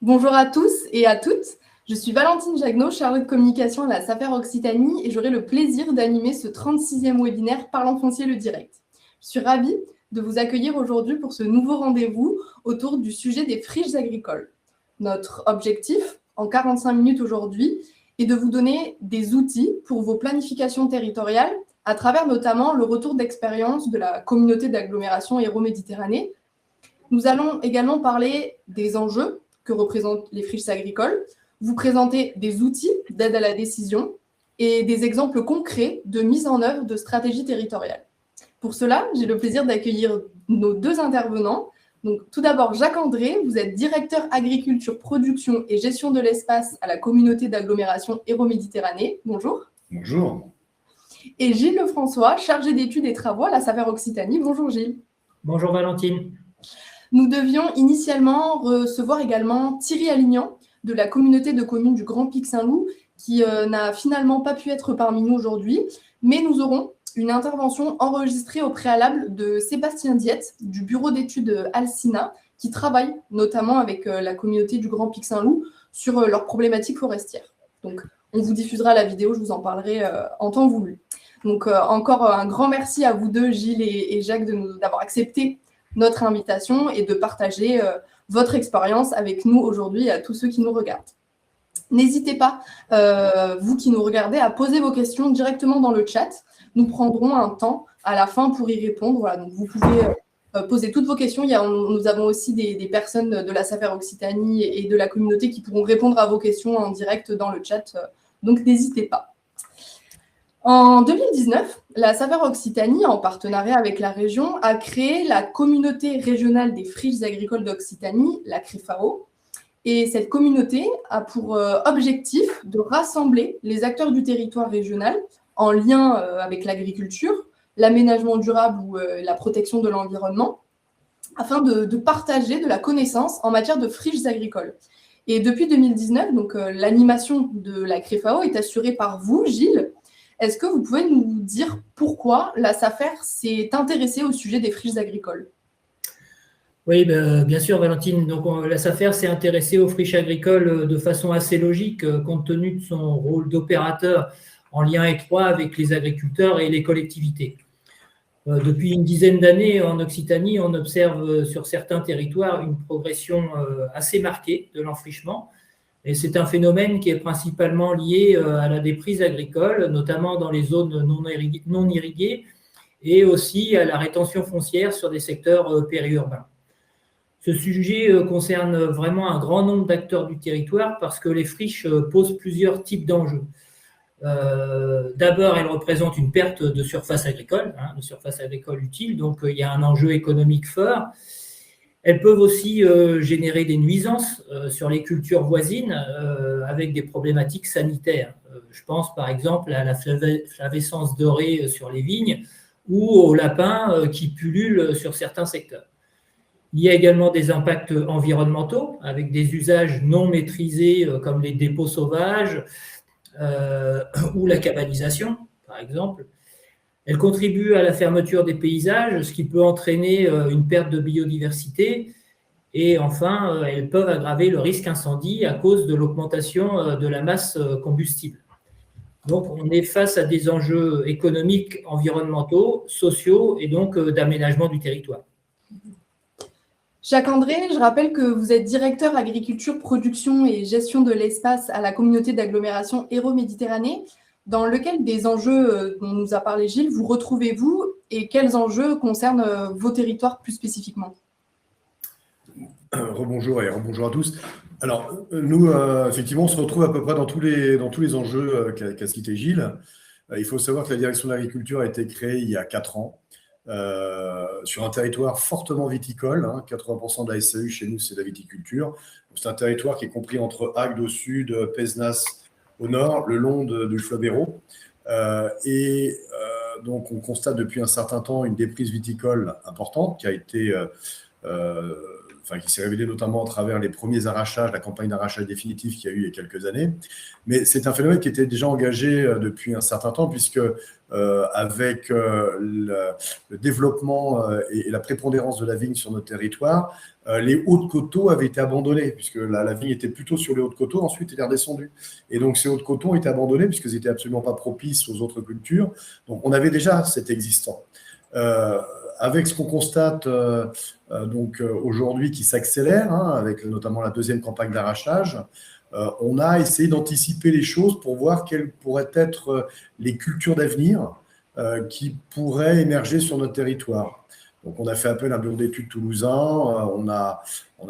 Bonjour à tous et à toutes. Je suis Valentine Jagneau, chargée de communication à la SAFER Occitanie et j'aurai le plaisir d'animer ce 36e webinaire Parlons Foncier le Direct. Je suis ravie de vous accueillir aujourd'hui pour ce nouveau rendez-vous autour du sujet des friches agricoles. Notre objectif, en 45 minutes aujourd'hui, est de vous donner des outils pour vos planifications territoriales à travers notamment le retour d'expérience de la communauté d'agglomération Hérault-Méditerranée. Nous allons également parler des enjeux que représentent les friches agricoles, vous présenter des outils d'aide à la décision et des exemples concrets de mise en œuvre de stratégies territoriales. Pour cela, j'ai le plaisir d'accueillir nos deux intervenants. Donc, tout d'abord, Jacques André, vous êtes directeur agriculture, production et gestion de l'espace à la communauté d'agglomération Hérault-Méditerranée. Bonjour. Bonjour. Et Gilles Lefrançois, chargé d'études et travaux à la SAFER Occitanie. Bonjour Gilles. Bonjour Valentine. Nous devions initialement recevoir également Thierry Alignan de la communauté de communes du Grand Pic Saint-Loup qui n'a finalement pas pu être parmi nous aujourd'hui, mais nous aurons une intervention enregistrée au préalable de Sébastien Diette du bureau d'études Alcina qui travaille notamment avec la communauté du Grand Pic Saint-Loup sur leurs problématiques forestières. Donc, on vous diffusera la vidéo, je vous en parlerai en temps voulu. Donc, encore un grand merci à vous deux, Gilles et Jacques, d'avoir accepté notre invitation et de partager votre expérience avec nous aujourd'hui et à tous ceux qui nous regardent. N'hésitez pas, vous qui nous regardez, à poser vos questions directement dans le chat. Nous prendrons un temps à la fin pour y répondre. Voilà, donc vous pouvez poser toutes vos questions. Nous avons aussi des personnes de la SAFER Occitanie et de la communauté qui pourront répondre à vos questions en direct dans le chat. Donc n'hésitez pas. En 2019, la SAFER Occitanie, en partenariat avec la région, a créé la communauté régionale des friches agricoles d'Occitanie, la CREFAO. Et cette communauté a pour objectif de rassembler les acteurs du territoire régional en lien avec l'agriculture, l'aménagement durable ou la protection de l'environnement, afin de partager de la connaissance en matière de friches agricoles. Et depuis 2019, donc, l'animation de la CREFAO est assurée par vous, Gilles. Est-ce que vous pouvez nous dire pourquoi la SAFER s'est intéressée au sujet des friches agricoles ? Oui, bien sûr, Valentine. Donc, la SAFER s'est intéressée aux friches agricoles de façon assez logique, compte tenu de son rôle d'opérateur en lien étroit avec les agriculteurs et les collectivités. Depuis une dizaine d'années, en Occitanie, on observe sur certains territoires une progression assez marquée de l'enfrichement. Et c'est un phénomène qui est principalement lié à la déprise agricole, notamment dans les zones non irriguées, et aussi à la rétention foncière sur des secteurs périurbains. Ce sujet concerne vraiment un grand nombre d'acteurs du territoire parce que les friches posent plusieurs types d'enjeux. D'abord, elles représentent une perte de surface agricole, de surface agricole utile, donc il y a un enjeu économique fort. Elles peuvent aussi générer des nuisances sur les cultures voisines avec des problématiques sanitaires. Je pense par exemple à la flavescence dorée sur les vignes ou aux lapins qui pullulent sur certains secteurs. Il y a également des impacts environnementaux avec des usages non maîtrisés comme les dépôts sauvages ou la cabanisation, par exemple. Elles contribuent à la fermeture des paysages, ce qui peut entraîner une perte de biodiversité. Et enfin, elles peuvent aggraver le risque incendie à cause de l'augmentation de la masse combustible. Donc, on est face à des enjeux économiques, environnementaux, sociaux et donc d'aménagement du territoire. Jacques André, je rappelle que vous êtes directeur agriculture, production et gestion de l'espace à la communauté d'agglomération Hérault-Méditerranée. Dans lequel des enjeux dont nous a parlé Gilles, vous retrouvez-vous et quels enjeux concernent vos territoires plus spécifiquement ? Rebonjour et rebonjour à tous. Alors, nous, effectivement, on se retrouve à peu près dans tous les enjeux qu'a cité Gilles. Il faut savoir que la direction de l'agriculture a été créée il y a 4 ans sur un territoire fortement viticole. 80% de la SAU chez nous, c'est la viticulture. C'est un territoire qui est compris entre Agde au sud, Pézenas au nord, le long du fleuve Hérault. Donc, on constate depuis un certain temps une déprise viticole importante qui a été qui s'est révélé notamment à travers les premiers arrachages, la campagne d'arrachage définitif qu'il y a eu il y a quelques années. Mais c'est un phénomène qui était déjà engagé depuis un certain temps, puisque avec le développement et la prépondérance de la vigne sur notre territoire, les hauts de coteaux avaient été abandonnés, puisque la vigne était plutôt sur les hauts de coteaux, ensuite elle est redescendue. Et donc ces hauts de coteaux ont été abandonnés, puisqu'ils n'étaient absolument pas propices aux autres cultures. Donc on avait déjà cet existant. Avec ce qu'on constate aujourd'hui qui s'accélère, avec notamment la deuxième campagne d'arrachage, on a essayé d'anticiper les choses pour voir quelles pourraient être les cultures d'avenir qui pourraient émerger sur notre territoire. Donc on a fait appel à un bureau d'études toulousain, on a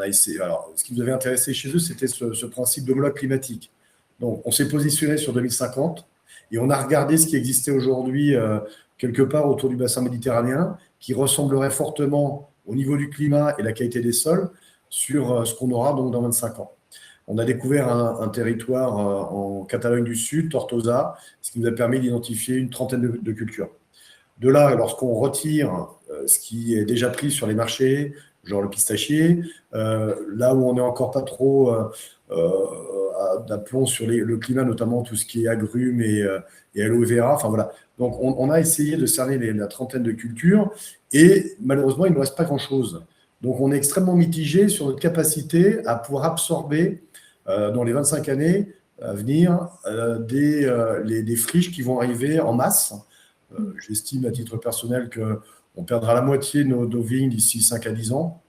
essayé. Alors, ce qui nous avait intéressé chez eux, c'était ce principe d'homologue climatique. Donc on s'est positionné sur 2050 et on a regardé ce qui existait aujourd'hui quelque part autour du bassin méditerranéen, qui ressemblerait fortement au niveau du climat et la qualité des sols sur ce qu'on aura donc dans 25 ans. On a découvert un territoire en Catalogne du Sud, Tortosa, ce qui nous a permis d'identifier une trentaine de cultures. De là, lorsqu'on retire ce qui est déjà pris sur les marchés, genre le pistachier, là où on n'est encore pas trop d'aplomb sur le climat, notamment tout ce qui est agrumes et aloe vera, enfin voilà. Donc, on a essayé de cerner la trentaine de cultures et malheureusement, il ne nous reste pas grand-chose. Donc, on est extrêmement mitigé sur notre capacité à pouvoir absorber dans les 25 années à venir des friches qui vont arriver en masse. J'estime à titre personnel qu'on perdra la moitié de nos vignes d'ici 5 à 10 ans,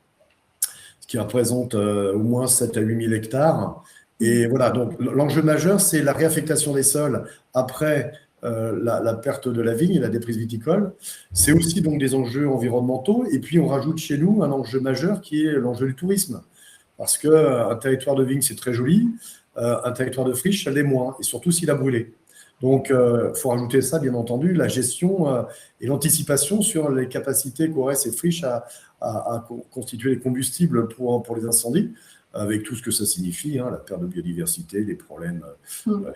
ce qui représente au moins 7 à 8 000 hectares. Et voilà, donc l'enjeu majeur, c'est la réaffectation des sols après la perte de la vigne et la déprise viticole. C'est aussi donc des enjeux environnementaux. Et puis, on rajoute chez nous un enjeu majeur qui est l'enjeu du tourisme. Parce qu'un territoire de vigne, c'est très joli. Un territoire de friche, ça l'est moins. Et surtout s'il a brûlé. Donc, il faut rajouter ça, bien entendu, la gestion et l'anticipation sur les capacités qu'auraient ces friches à constituer les combustibles pour les incendies, avec tout ce que ça signifie, la perte de biodiversité, les problèmes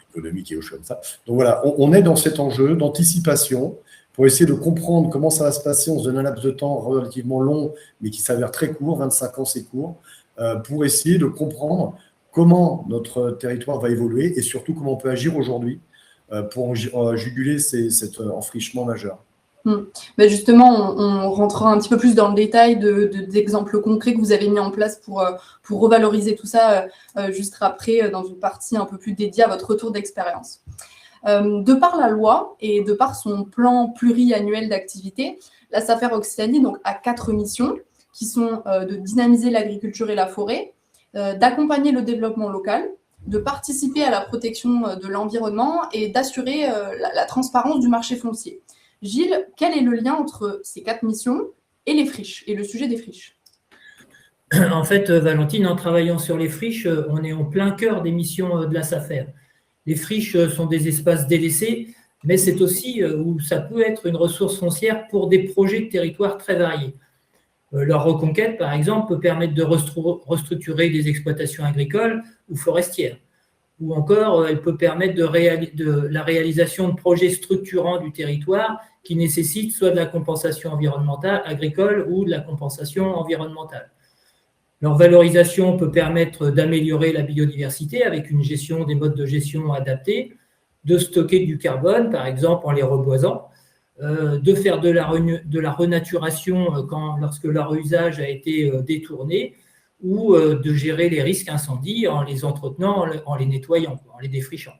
économiques et autres choses comme ça. Donc voilà, on est dans cet enjeu d'anticipation pour essayer de comprendre comment ça va se passer. On se donne un laps de temps relativement long, mais qui s'avère très court, 25 ans c'est court, pour essayer de comprendre comment notre territoire va évoluer et surtout comment on peut agir aujourd'hui pour juguler cet enfrichement majeur. Ben justement, on rentrera un petit peu plus dans le détail d'exemples concrets que vous avez mis en place pour revaloriser tout ça juste après, dans une partie un peu plus dédiée à votre retour d'expérience. De par la loi et de par son plan pluriannuel d'activité, la SAFER Occitanie donc, a 4 missions qui sont de dynamiser l'agriculture et la forêt, d'accompagner le développement local, de participer à la protection de l'environnement et d'assurer la transparence du marché foncier. Gilles, quel est le lien entre ces 4 missions et les friches, et le sujet des friches? En fait, Valentine, en travaillant sur les friches, on est en plein cœur des missions de la SAFER. Les friches sont des espaces délaissés, mais c'est aussi où ça peut être une ressource foncière pour des projets de territoire très variés. Leur reconquête, par exemple, peut permettre de restructurer des exploitations agricoles ou forestières. Ou encore, elle peut permettre de la réalisation de projets structurants du territoire qui nécessitent soit de la compensation environnementale agricole ou de la compensation environnementale. Leur valorisation peut permettre d'améliorer la biodiversité avec une gestion des modes de gestion adaptés, de stocker du carbone, par exemple en les reboisant, de faire de la renaturation lorsque leur usage a été détourné, ou de gérer les risques incendies en les entretenant, en les nettoyant, en les défrichant.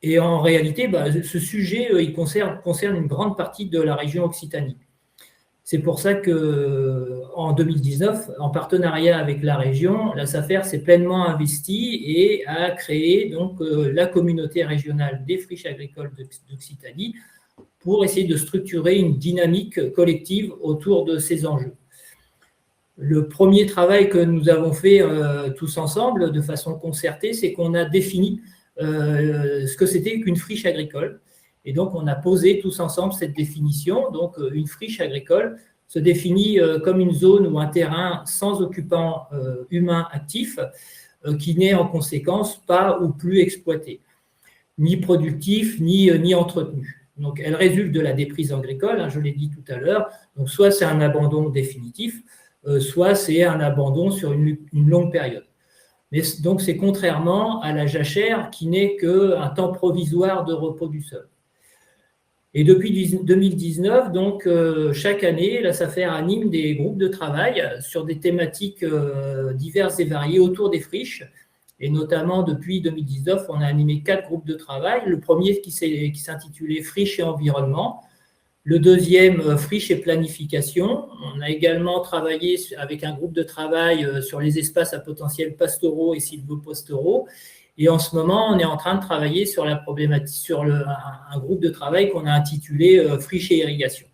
Et en réalité, ce sujet il concerne une grande partie de la région Occitanie. C'est pour ça qu'en 2019, en partenariat avec la région, la SAFER s'est pleinement investie et a créé donc, la communauté régionale des friches agricoles d'Occitanie pour essayer de structurer une dynamique collective autour de ces enjeux. Le premier travail que nous avons fait tous ensemble, de façon concertée, c'est qu'on a défini ce que c'était qu'une friche agricole. Et donc, on a posé tous ensemble cette définition. Donc, une friche agricole se définit comme une zone ou un terrain sans occupant humain actif qui n'est en conséquence pas ou plus exploité, ni productif, ni entretenu. Donc, elle résulte de la déprise agricole, je l'ai dit tout à l'heure. Donc, soit c'est un abandon définitif, soit c'est un abandon sur une longue période. Mais donc, c'est contrairement à la jachère qui n'est qu'un temps provisoire de repos du sol. Et depuis 2019, donc, chaque année, la SAFER anime des groupes de travail sur des thématiques diverses et variées autour des friches. Et notamment, depuis 2019, on a animé 4 groupes de travail. Le premier qui s'intitulait Friches et environnement. Le deuxième, friches et planification. On a également travaillé avec un groupe de travail sur les espaces à potentiel pastoraux et sylvopastoraux. Et en ce moment, on est en train de travailler sur la problématique, sur un groupe de travail qu'on a intitulé friches et irrigation.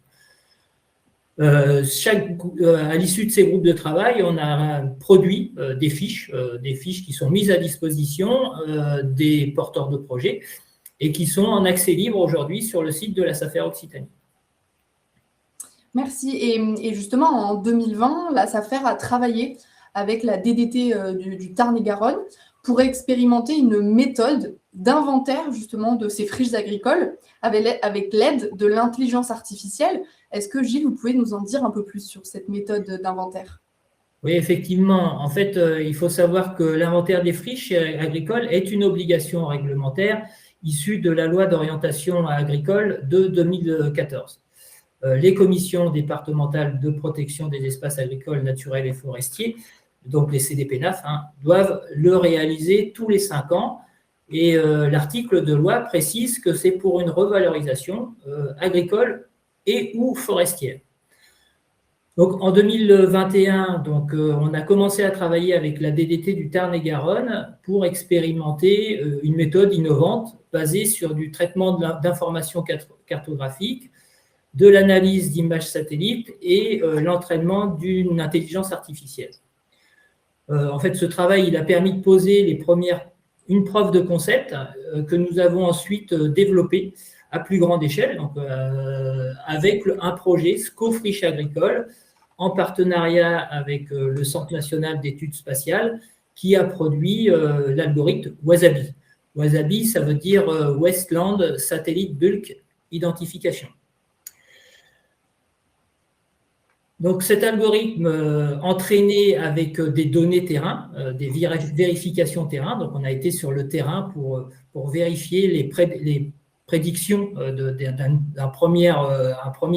À l'issue de ces groupes de travail, on a produit des fiches qui sont mises à disposition des porteurs de projets et qui sont en accès libre aujourd'hui sur le site de la SAFER Occitanie. Merci. Et justement, en 2020, la SAFER a travaillé avec la DDT du Tarn-et-Garonne pour expérimenter une méthode d'inventaire justement de ces friches agricoles avec l'aide de l'intelligence artificielle. Est-ce que Gilles, vous pouvez nous en dire un peu plus sur cette méthode d'inventaire ? Oui, effectivement. En fait, il faut savoir que l'inventaire des friches agricoles est une obligation réglementaire issue de la loi d'orientation agricole de 2014. Les commissions départementales de protection des espaces agricoles, naturels et forestiers, donc les CDPNAF, doivent le réaliser tous les 5 ans. Et l'article de loi précise que c'est pour une revalorisation agricole et ou forestière. Donc, en 2021, on a commencé à travailler avec la DDT du Tarn-et-Garonne pour expérimenter une méthode innovante basée sur du traitement d'informations cartographiques, de l'analyse d'images satellites et l'entraînement d'une intelligence artificielle. En fait, ce travail il a permis de poser une preuve de concept que nous avons ensuite développée à plus grande échelle, donc, avec un projet SCO-Friches agricoles en partenariat avec le Centre national d'études spatiales qui a produit l'algorithme WASABI. WASABI, ça veut dire Westland Satellite Bulk Identification. Donc, cet algorithme entraîné avec des données terrain, des vérifications terrain, donc on a été sur le terrain pour vérifier les prédictions d'un premier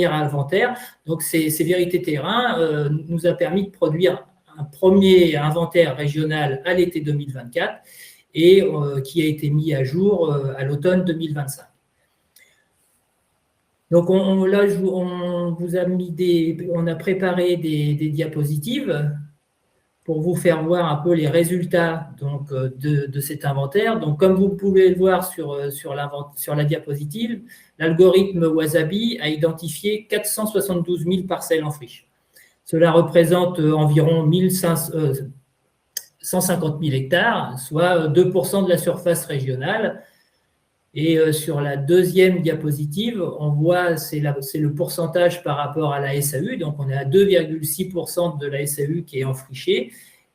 inventaire. Donc, ces vérités terrain nous a permis de produire un premier inventaire régional à l'été 2024 et qui a été mis à jour à l'automne 2025. Donc, on a préparé des diapositives pour vous faire voir un peu les résultats donc, de cet inventaire. Donc, comme vous pouvez le voir sur la diapositive, l'algorithme WASABI a identifié 472 000 parcelles en friche. Cela représente environ 150 000 hectares, soit 2% de la surface régionale. Et sur la deuxième diapositive, on voit c'est le pourcentage par rapport à la SAU. Donc, on est à 2,6% de la SAU qui est enfrichée.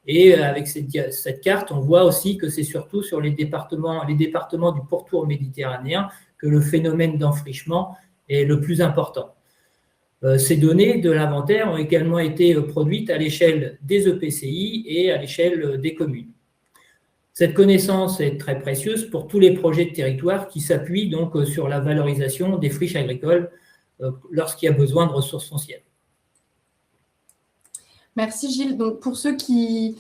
Et avec cette carte, on voit aussi que c'est surtout sur les départements du pourtour méditerranéen que le phénomène d'enfrichement est le plus important. Ces données de l'inventaire ont également été produites à l'échelle des EPCI et à l'échelle des communes. Cette connaissance est très précieuse pour tous les projets de territoire qui s'appuient donc sur la valorisation des friches agricoles lorsqu'il y a besoin de ressources foncières. Merci Gilles. Donc pour ceux qui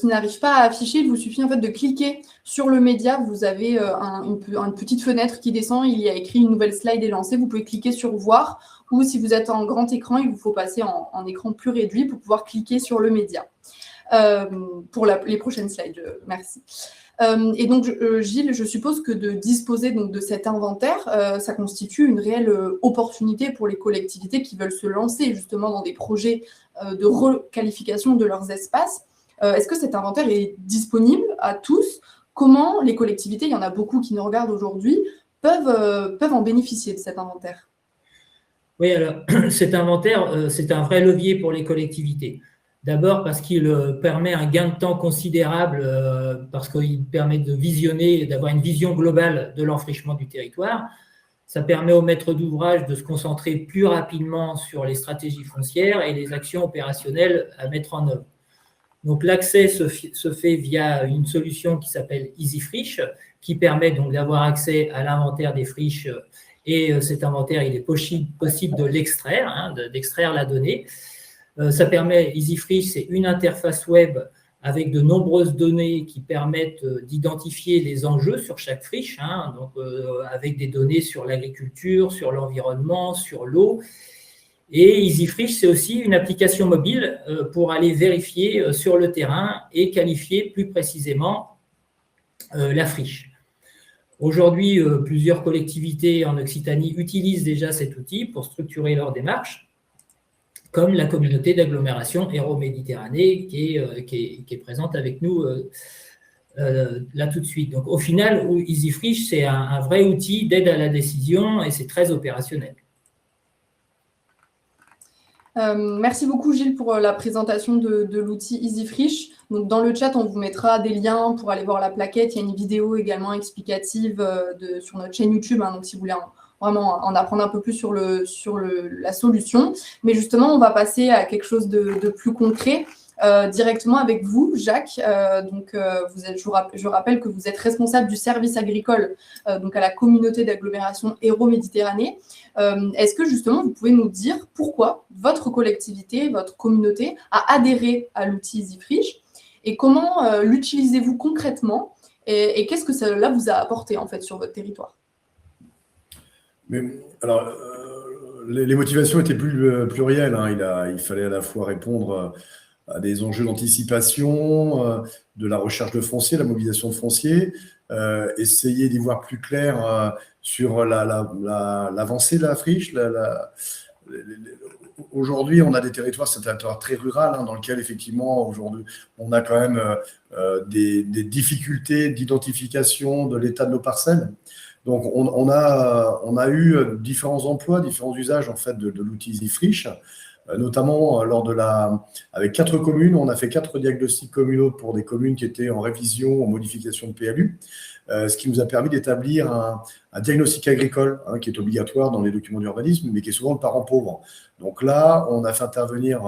n'arrivent pas à afficher, il vous suffit en fait de cliquer sur le média. Vous avez une petite fenêtre qui descend. Il y a écrit une nouvelle slide est lancée. Vous pouvez cliquer sur voir ou si vous êtes en grand écran, il vous faut passer en écran plus réduit pour pouvoir cliquer sur le média. Pour les prochaines slides, merci. Et donc, Gilles, je suppose que de disposer donc, de cet inventaire, ça constitue une réelle opportunité pour les collectivités qui veulent se lancer justement dans des projets de requalification de leurs espaces. Est-ce que cet inventaire est disponible à tous ? Comment les collectivités, il y en a beaucoup qui nous regardent aujourd'hui, peuvent en bénéficier de cet inventaire ? Oui, alors cet inventaire, c'est un vrai levier pour les collectivités. D'abord parce qu'il permet un gain de temps considérable, parce qu'il permet de visionner, d'avoir une vision globale de l'enfrichement du territoire. Ça permet aux maîtres d'ouvrage de se concentrer plus rapidement sur les stratégies foncières et les actions opérationnelles à mettre en œuvre. Donc, l'accès se fait via une solution qui s'appelle EasyFriche, qui permet donc d'avoir accès à l'inventaire des friches. Et cet inventaire, il est possible de l'extraire, d'extraire la donnée. Ça permet, EasyFriche, c'est une interface web avec de nombreuses données qui permettent d'identifier les enjeux sur chaque friche, donc avec des données sur l'agriculture, sur l'environnement, sur l'eau. Et EasyFriche, c'est aussi une application mobile pour aller vérifier sur le terrain et qualifier plus précisément la friche. Aujourd'hui, plusieurs collectivités en Occitanie utilisent déjà cet outil pour structurer leur démarche, comme la communauté d'agglomération Hérault-Méditerranée qui est présente avec nous là tout de suite. Donc, au final, EasyFriche, c'est un vrai outil d'aide à la décision et c'est très opérationnel. Merci beaucoup Gilles pour la présentation de l'outil EasyFriche. Donc, dans le chat, on vous mettra des liens pour aller voir la plaquette. Il y a une vidéo également explicative sur notre chaîne YouTube. Donc, si vous voulez vraiment en apprendre un peu plus sur la solution. Mais justement, on va passer à quelque chose de plus concret. Directement avec vous, Jacques. Je rappelle que vous êtes responsable du service agricole donc à la communauté d'agglomération Hérault-Méditerranée. Est-ce que justement, vous pouvez nous dire pourquoi votre collectivité, votre communauté a adhéré à l'outil EasyFriche et comment l'utilisez-vous concrètement et qu'est-ce que cela vous a apporté en fait sur votre territoire? Alors, les motivations étaient plus plurielles. Il fallait à la fois répondre à des enjeux d'anticipation, de la recherche de foncier, la mobilisation de foncier, essayer d'y voir plus clair sur l'avancée de la friche. Aujourd'hui, on a des territoires, c'est un territoire très rural, dans lequel effectivement, aujourd'hui, on a quand même des difficultés d'identification de l'état de nos parcelles. Donc, on a eu différents emplois, différents usages en fait de l'outil EasyFriche. Notamment avec 4 communes, on a fait 4 diagnostics communaux pour des communes qui étaient en révision, en modification de PLU, ce qui nous a permis d'établir un diagnostic agricole qui est obligatoire dans les documents d'urbanisme, mais qui est souvent le parent pauvre. Donc là, on a fait intervenir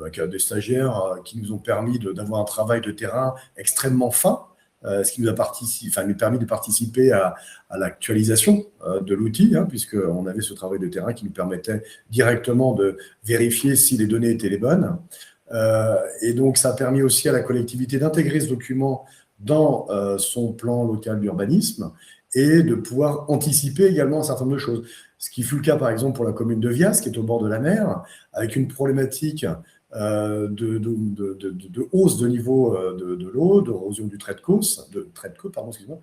des stagiaires qui nous ont permis d'avoir un travail de terrain extrêmement fin, ce qui nous a permis de participer à l'actualisation de l'outil, puisqu'on avait ce travail de terrain qui nous permettait directement de vérifier si les données étaient les bonnes. Et donc, ça a permis aussi à la collectivité d'intégrer ce document dans son plan local d'urbanisme et de pouvoir anticiper également un certain nombre de choses. Ce qui fut le cas, par exemple, pour la commune de Vias, qui est au bord de la mer, avec une problématique de hausse de niveau de l'eau, d'érosion du trait de côte, excusez-moi.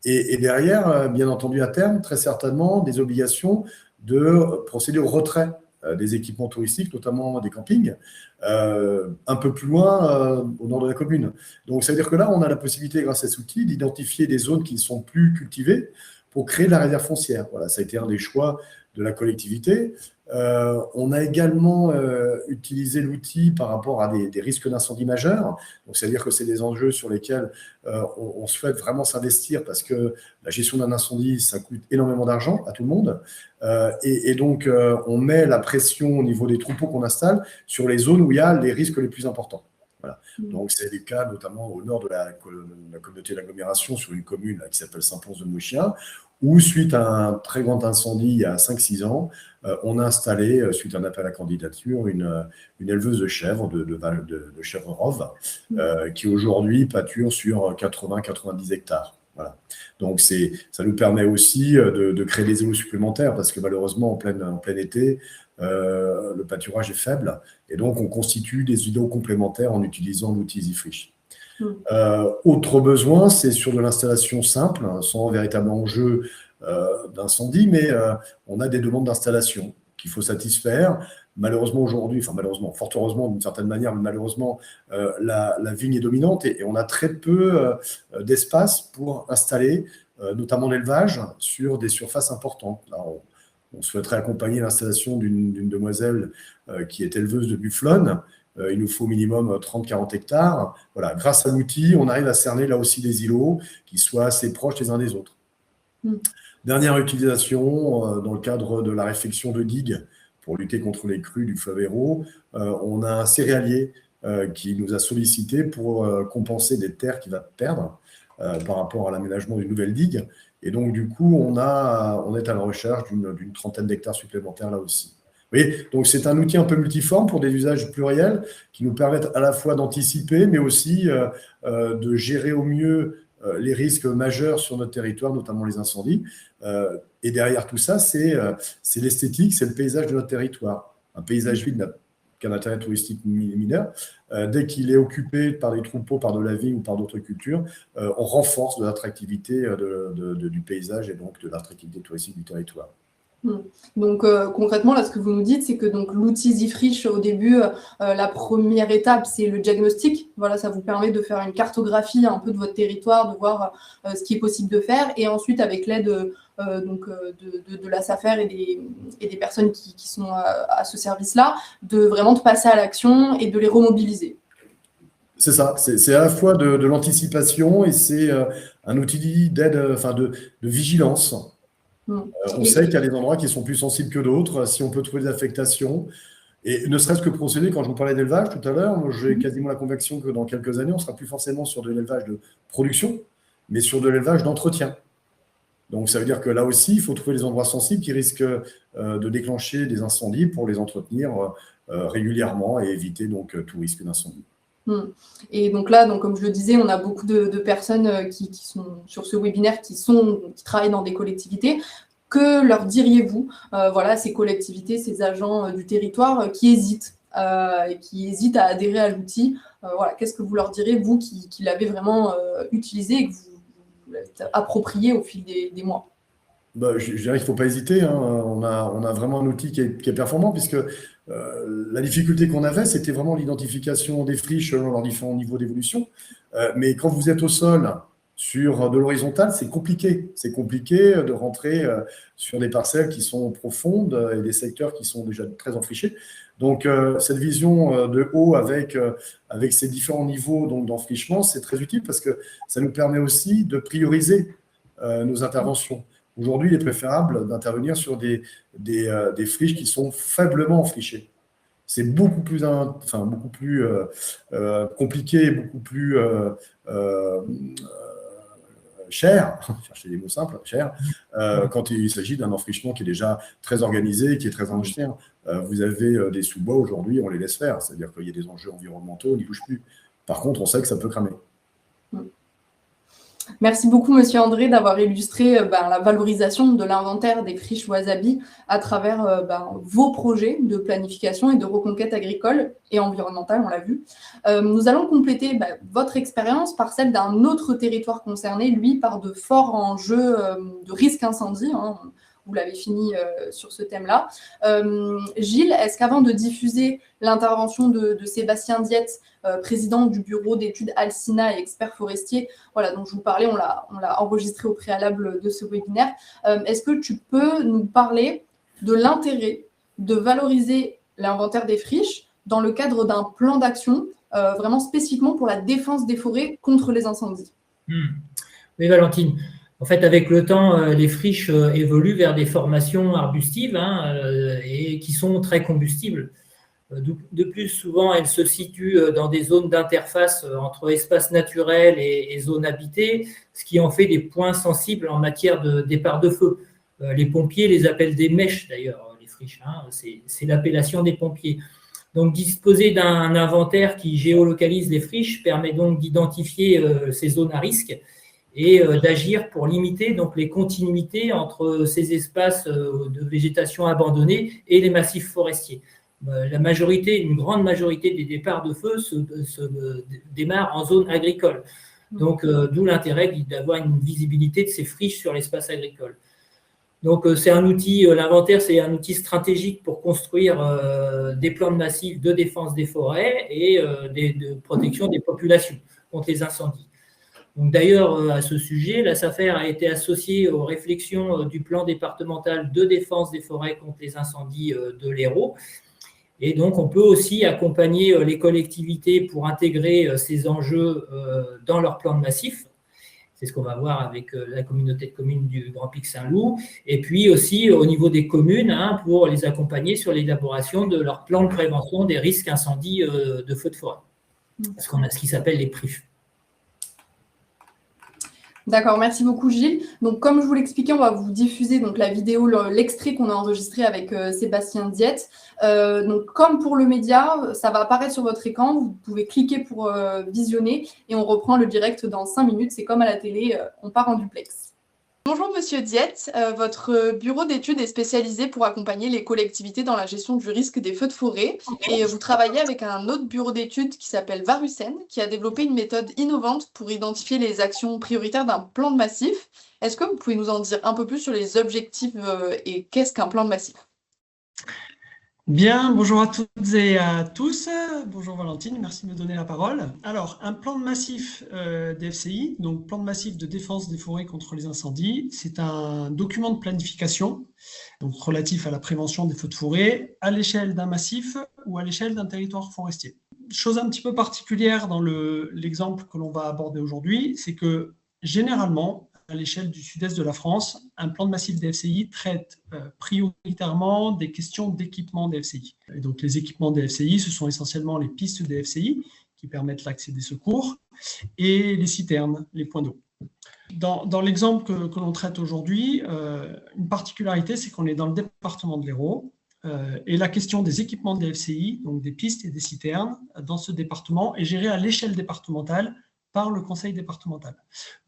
Et derrière, bien entendu, à terme, très certainement, des obligations de procéder au retrait des équipements touristiques, notamment des campings, un peu plus loin au nord de la commune. Donc, ça veut dire que là, on a la possibilité, grâce à cet outil, d'identifier des zones qui ne sont plus cultivées pour créer de la réserve foncière. Voilà, ça a été un des choix de la collectivité. On a également utilisé l'outil par rapport à des risques d'incendie majeurs. Donc, c'est-à-dire que c'est des enjeux sur lesquels on souhaite vraiment s'investir parce que la gestion d'un incendie, ça coûte énormément d'argent à tout le monde. Et donc, on met la pression au niveau des troupeaux qu'on installe sur les zones où il y a les risques les plus importants. Voilà. Donc, c'est le cas notamment au nord de la communauté d'agglomération sur une commune qui s'appelle Saint-Pons-de-Mouchien, où, suite à un très grand incendie il y a 5-6 ans, on a installé, suite à un appel à candidature, une éleveuse de chèvres, de chèvres roves, qui aujourd'hui pâture sur 80-90 hectares. Voilà. Donc, ça nous permet aussi de créer des îlots supplémentaires, parce que malheureusement, en plein été, le pâturage est faible, et donc on constitue des îlots complémentaires en utilisant l'outil EasyFriche. Autre besoin, c'est sur de l'installation simple, sans véritable enjeu d'incendie, mais on a des demandes d'installation qu'il faut satisfaire. Malheureusement aujourd'hui, fort heureusement d'une certaine manière, mais malheureusement, la vigne est dominante et on a très peu d'espace pour installer, notamment l'élevage, sur des surfaces importantes. Alors, on souhaiterait accompagner l'installation d'une demoiselle qui est éleveuse de bufflonne. Il nous faut au minimum 30-40 hectares. Voilà, grâce à l'outil, on arrive à cerner là aussi des îlots qui soient assez proches les uns des autres. Dernière utilisation, dans le cadre de la réfection de digues pour lutter contre les crues du fleuve Hérault, on a un céréalier qui nous a sollicité pour compenser des terres qu'il va perdre par rapport à l'aménagement d'une nouvelle digue. Et donc, du coup, on est à la recherche d'une trentaine d'hectares supplémentaires là aussi. Vous voyez, donc c'est un outil un peu multiforme pour des usages pluriels qui nous permettent à la fois d'anticiper, mais aussi de gérer au mieux les risques majeurs sur notre territoire, notamment les incendies. Et derrière tout ça, c'est l'esthétique, c'est le paysage de notre territoire. Un paysage vide n'a qu'un intérêt touristique mineur. Dès qu'il est occupé par des troupeaux, par de la vigne ou par d'autres cultures, on renforce de l'attractivité du paysage et donc de l'attractivité touristique du territoire. Donc concrètement, là, ce que vous nous dites, c'est que donc l'outil Zifriche, au début, la première étape, c'est le diagnostic. Voilà, ça vous permet de faire une cartographie un peu de votre territoire, de voir ce qui est possible de faire. Et ensuite, avec l'aide de la SAFER et des personnes qui sont à ce service-là, de vraiment de passer à l'action et de les remobiliser. C'est ça, c'est à la fois de l'anticipation et c'est un outil d'aide, enfin de vigilance. On sait qu'il y a des endroits qui sont plus sensibles que d'autres, si on peut trouver des affectations. Et ne serait-ce que procéder, quand je vous parlais d'élevage tout à l'heure, moi j'ai quasiment la conviction que dans quelques années, on ne sera plus forcément sur de l'élevage de production, mais sur de l'élevage d'entretien. Donc ça veut dire que là aussi, il faut trouver les endroits sensibles qui risquent de déclencher des incendies pour les entretenir régulièrement et éviter donc tout risque d'incendie. Et donc là, donc, comme je le disais, on a beaucoup de personnes qui sont sur ce webinaire qui travaillent dans des collectivités. Que leur diriez-vous, voilà, ces collectivités, ces agents du territoire qui hésitent à adhérer à l'outil, voilà, qu'est-ce que vous leur direz, vous qui l'avez vraiment utilisé et que vous l'avez approprié au fil des mois? Je dirais qu'il ne faut pas hésiter. Hein. On a vraiment un outil qui est performant, puisque la difficulté qu'on avait, c'était vraiment l'identification des friches selon leurs différents niveaux d'évolution. Mais quand vous êtes au sol, sur de l'horizontal, c'est compliqué. C'est compliqué de rentrer sur des parcelles qui sont profondes et des secteurs qui sont déjà très enfrichés. Donc, cette vision de haut avec ces différents niveaux d'enfrichement, c'est très utile parce que ça nous permet aussi de prioriser nos interventions. Aujourd'hui, il est préférable d'intervenir sur des friches qui sont faiblement enfrichées. C'est beaucoup plus compliqué, beaucoup plus cher, chercher des mots simples, cher, quand il s'agit d'un enfrichement qui est déjà très organisé, qui est très ancien. Vous avez des sous-bois aujourd'hui, on les laisse faire, c'est-à-dire qu'il y a des enjeux environnementaux, on n'y touche plus. Par contre, on sait que ça peut cramer. Merci beaucoup, Monsieur André, d'avoir illustré la valorisation de l'inventaire des friches wasabi à travers vos projets de planification et de reconquête agricole et environnementale, on l'a vu. Nous allons compléter votre expérience par celle d'un autre territoire concerné, lui, par de forts enjeux de risque incendie. Hein. Vous l'avez fini sur ce thème-là. Gilles, est-ce qu'avant de diffuser l'intervention de Sébastien Dietz, président du bureau d'études Alcina et expert forestier, voilà, dont je vous parlais, on l'a enregistré au préalable de ce webinaire, est-ce que tu peux nous parler de l'intérêt de valoriser l'inventaire des friches dans le cadre d'un plan d'action vraiment spécifiquement pour la défense des forêts contre les incendies? Oui, Valentine. En fait, avec le temps, les friches évoluent vers des formations arbustives et qui sont très combustibles. De plus, souvent, elles se situent dans des zones d'interface entre espaces naturels et zones habitées, ce qui en fait des points sensibles en matière de départ de feu. Les pompiers les appellent des mèches, d'ailleurs, les friches. C'est l'appellation des pompiers. Donc, disposer d'un inventaire qui géolocalise les friches permet donc d'identifier ces zones à risque et d'agir pour limiter donc les continuités entre ces espaces de végétation abandonnée et les massifs forestiers. Une grande majorité des départs de feu se démarrent en zone agricole. Donc, d'où l'intérêt d'avoir une visibilité de ces friches sur l'espace agricole. Donc, c'est un outil, l'inventaire, c'est un outil stratégique pour construire des plans de massifs de défense des forêts et de protection des populations contre les incendies. Donc, d'ailleurs, à ce sujet, la SAFER a été associée aux réflexions du plan départemental de défense des forêts contre les incendies de l'Hérault. Et donc, on peut aussi accompagner les collectivités pour intégrer ces enjeux dans leur plan de massif. C'est ce qu'on va voir avec la communauté de communes du Grand Pic Saint-Loup. Et puis aussi au niveau des communes, pour les accompagner sur l'élaboration de leur plan de prévention des risques incendies de feux de forêt. Parce qu'on a ce qui s'appelle les PRIF. D'accord, merci beaucoup Gilles. Donc comme je vous l'expliquais, on va vous diffuser donc, la vidéo, l'extrait qu'on a enregistré avec Sébastien Diette. Donc comme pour le média, ça va apparaître sur votre écran, vous pouvez cliquer pour visionner et on reprend le direct dans 5 minutes. C'est comme à la télé, on part en duplex. Bonjour Monsieur Diette, votre bureau d'études est spécialisé pour accompagner les collectivités dans la gestion du risque des feux de forêt et vous travaillez avec un autre bureau d'études qui s'appelle Varusen qui a développé une méthode innovante pour identifier les actions prioritaires d'un plan de massif. Est-ce que vous pouvez nous en dire un peu plus sur les objectifs et qu'est-ce qu'un plan de massif? Bien, bonjour à toutes et à tous. Bonjour Valentine, merci de me donner la parole. Alors, un plan de massif DFCI, donc plan de massif de défense des forêts contre les incendies, c'est un document de planification donc relatif à la prévention des feux de forêt à l'échelle d'un massif ou à l'échelle d'un territoire forestier. Chose un petit peu particulière dans l'exemple que l'on va aborder aujourd'hui, c'est que généralement, à l'échelle du sud-est de la France, un plan de massif DFCI traite prioritairement des questions d'équipement DFCI. Et donc les équipements DFCI, ce sont essentiellement les pistes DFCI qui permettent l'accès des secours et les citernes, les points d'eau. Dans l'exemple que l'on traite aujourd'hui, une particularité, c'est qu'on est dans le département de l'Hérault et la question des équipements DFCI, donc des pistes et des citernes, dans ce département est gérée à l'échelle départementale par le conseil départemental.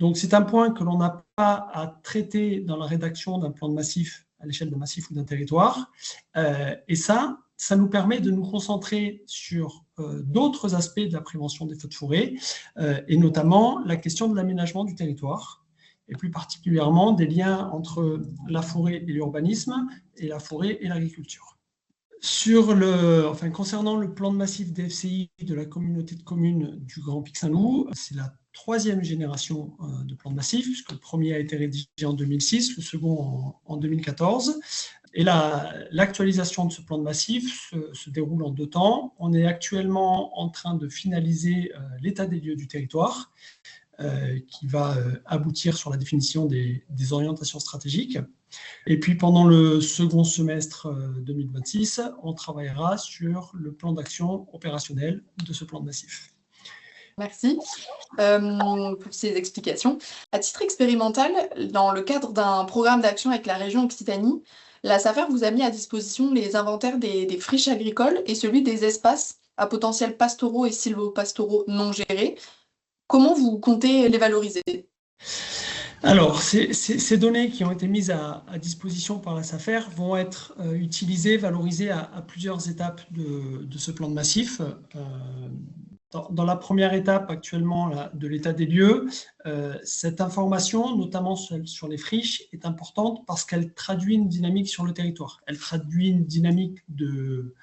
Donc, c'est un point que l'on n'a pas à traiter dans la rédaction d'un plan de massif à l'échelle d'un massif ou d'un territoire. Et ça nous permet de nous concentrer sur d'autres aspects de la prévention des feux de forêt, et notamment la question de l'aménagement du territoire, et plus particulièrement des liens entre la forêt et l'urbanisme, et la forêt et l'agriculture. Concernant le plan de massif DFCI de la communauté de communes du Grand Pic Saint-Loup, c'est la 3e génération de plan de massif, puisque le premier a été rédigé en 2006, le second en 2014. Et l'actualisation de ce plan de massif se déroule en 2 temps. On est actuellement en train de finaliser l'état des lieux du territoire, qui va aboutir sur la définition des orientations stratégiques. Et puis pendant le second semestre 2026, on travaillera sur le plan d'action opérationnel de ce plan de massif. Merci pour ces explications. À titre expérimental, dans le cadre d'un programme d'action avec la région Occitanie, la SAFER vous a mis à disposition les inventaires des friches agricoles et celui des espaces à potentiel pastoraux et sylvopastoraux non gérés. Comment vous comptez les valoriser ? Alors, ces données qui ont été mises à disposition par la SAFER vont être utilisées, valorisées à plusieurs étapes de ce plan de massif. Dans la première étape actuellement de l'état des lieux, cette information, notamment sur les friches, est importante parce qu'elle traduit une dynamique sur le territoire. Elle traduit une dynamique de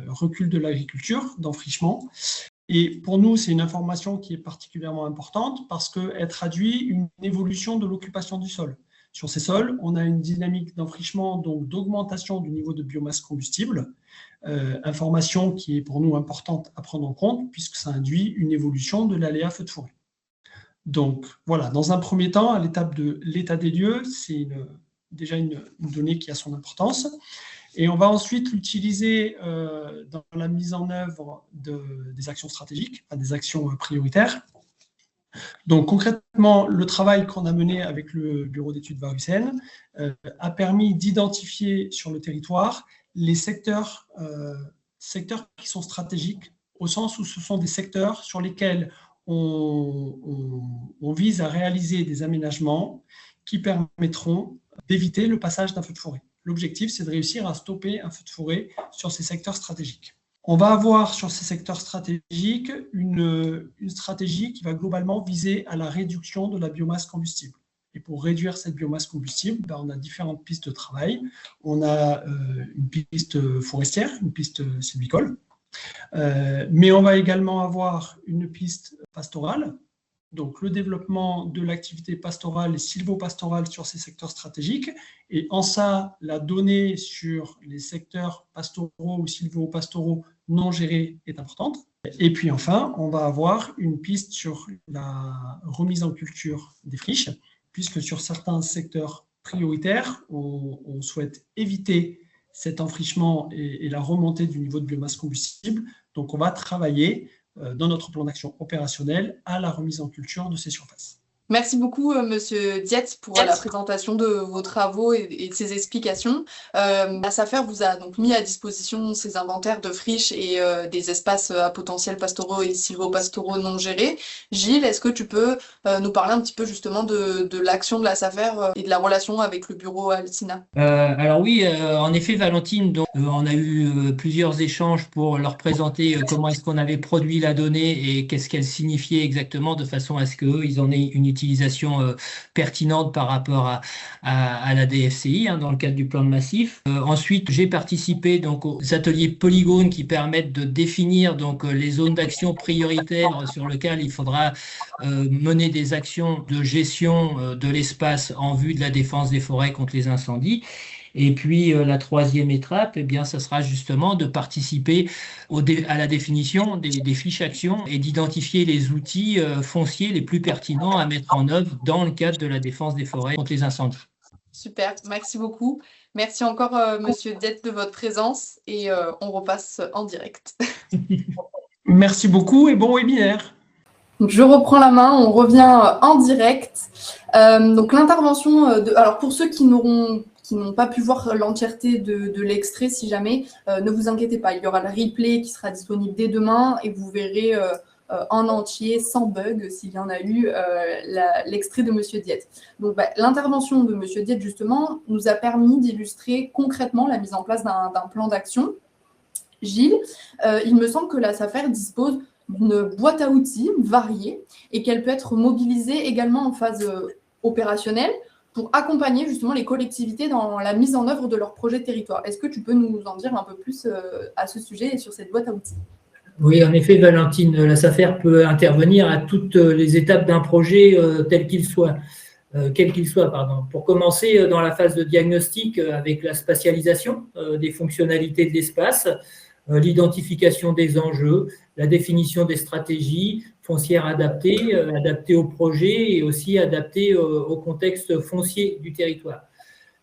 recul de l'agriculture, d'enfrichement. Et pour nous, c'est une information qui est particulièrement importante parce qu'elle traduit une évolution de l'occupation du sol. Sur ces sols, on a une dynamique d'enfrichement, donc d'augmentation du niveau de biomasse combustible, information qui est pour nous importante à prendre en compte puisque ça induit une évolution de l'aléa feu de forêt. Donc voilà, dans un premier temps, à l'étape de l'état des lieux, c'est déjà une donnée qui a son importance. Et on va ensuite l'utiliser dans la mise en œuvre des actions stratégiques, des actions prioritaires. Donc concrètement, le travail qu'on a mené avec le bureau d'études Varusen a permis d'identifier sur le territoire les secteurs qui sont stratégiques, au sens où ce sont des secteurs sur lesquels on vise à réaliser des aménagements qui permettront d'éviter le passage d'un feu de forêt. L'objectif, c'est de réussir à stopper un feu de forêt sur ces secteurs stratégiques. On va avoir sur ces secteurs stratégiques une stratégie qui va globalement viser à la réduction de la biomasse combustible. Et pour réduire cette biomasse combustible, on a différentes pistes de travail. On a une piste forestière, une piste sylvicole, mais on va également avoir une piste pastorale, donc le développement de l'activité pastorale et sylvopastorale sur ces secteurs stratégiques. Et en ça, la donnée sur les secteurs pastoraux ou sylvopastoraux non gérés est importante, Et puis enfin, on va avoir une piste sur la remise en culture des friches, puisque sur certains secteurs prioritaires, on souhaite éviter cet enfrichement et la remontée du niveau de biomasse combustible. Donc, on va travailler dans notre plan d'action opérationnel à la remise en culture de ces surfaces. Merci beaucoup, Monsieur Dietz, pour la présentation de vos travaux et de ces explications. La SAFER vous a donc mis à disposition ces inventaires de friches et des espaces à potentiel pastoraux et sylvopastoraux non gérés. Gilles, est-ce que tu peux nous parler un petit peu justement de l'action de la SAFER et de la relation avec le bureau Alcina? Alors oui, en effet, Valentine, donc, on a eu plusieurs échanges pour leur présenter comment est-ce qu'on avait produit la donnée et qu'est-ce qu'elle signifiait exactement, de façon à ce qu'eux, ils en aient une utilisation pertinente par rapport à la DFCI, hein, dans le cadre du plan de massif. Ensuite, j'ai participé donc aux ateliers polygones qui permettent de définir donc les zones d'action prioritaires sur lesquelles il faudra mener des actions de gestion de l'espace en vue de la défense des forêts contre les incendies. Et puis la troisième étape, eh bien, ça sera justement de participer à la définition des fiches actions et d'identifier les outils fonciers les plus pertinents à mettre en œuvre dans le cadre de la défense des forêts contre les incendies. Super, merci beaucoup. Merci encore, Monsieur Dietz, de votre présence et on repasse en direct. Merci beaucoup et bon webinaire. Donc, je reprends la main, on revient en direct. Donc l'intervention alors pour ceux qui n'ont pas pu voir l'entièreté de l'extrait, si jamais, ne vous inquiétez pas, il y aura le replay qui sera disponible dès demain et vous verrez en entier, sans bug, s'il y en a eu, l'extrait de Monsieur Dietz. Donc l'intervention de Monsieur Dietz, justement, nous a permis d'illustrer concrètement la mise en place d'un plan d'action. Gilles, il me semble que la SAFER dispose d'une boîte à outils variée et qu'elle peut être mobilisée également en phase opérationnelle pour accompagner justement les collectivités dans la mise en œuvre de leur projet de territoire. Est-ce que tu peux nous en dire un peu plus à ce sujet et sur cette boîte à outils? Oui, en effet, Valentine, la SAFER peut intervenir à toutes les étapes d'un projet quel qu'il soit. Pour commencer, dans la phase de diagnostic avec la spatialisation des fonctionnalités de l'espace, l'identification des enjeux, la définition des stratégies foncières adaptées au projet et aussi adaptées au contexte foncier du territoire.